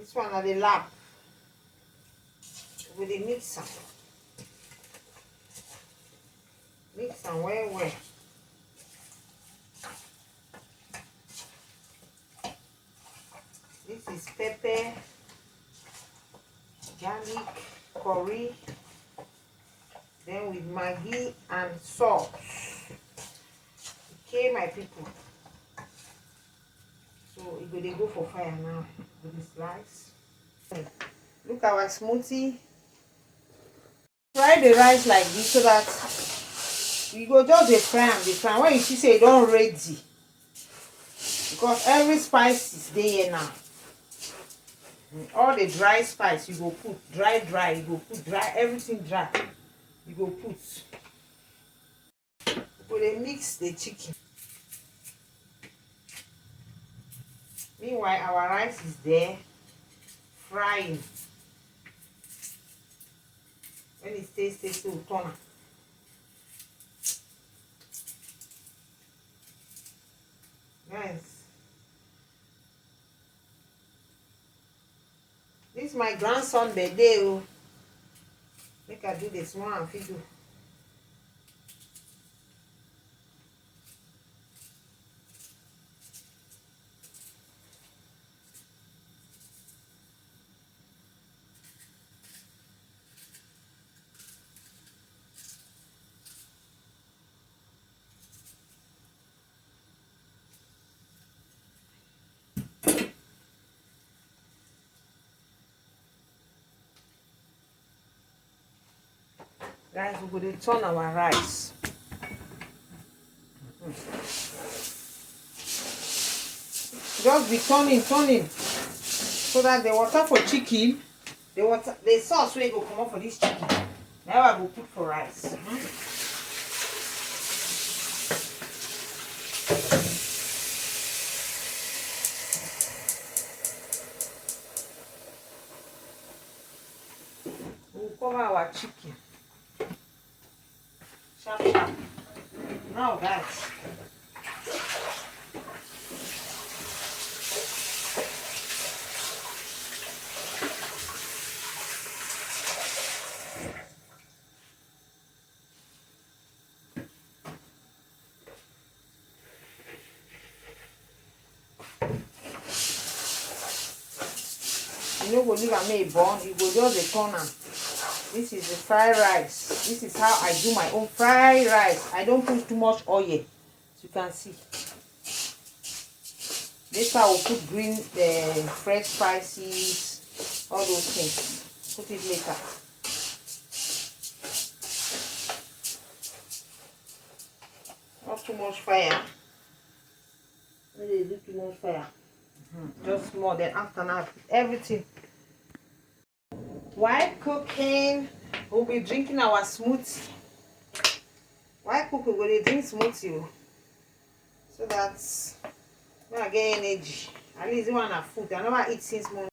This one are the lap with the mixer. Mix and well. This is pepper, garlic, curry, then with Maggi and salt. Okay, my people. So it will go for fire now with the slice. Look at our smoothie. Fry the rice like this so that you go just the fry. When you see say it don't ready, because every spice is there now. All the dry spice you go put dry, you go put dry, everything dry. You go put. We mix the chicken. Meanwhile, our rice is there frying. When it tastes, we'll turn it. Nice. This is my grandson birthday. Oh. Make I do this one and feed you. Guys, we're going to turn our rice. Just be turning, so that the water for chicken, the sauce will go come up for this chicken. Now I will put for rice. We'll cover our chicken. Sharp. Now guys, you know, go leave and make burn. You go just the corner. This is the fried rice. This is how I do my own fried rice. I don't put too much oil, as you can see. Later I will put green, fresh spices, all those things. Put it later. Not too much fire. Maybe do too much fire. Just more. Then after now, everything. While cooking, we'll be drinking our smoothie. While cooking, we'll drink smoothie. So that when I get energy, at least one have food. I never eat since morning.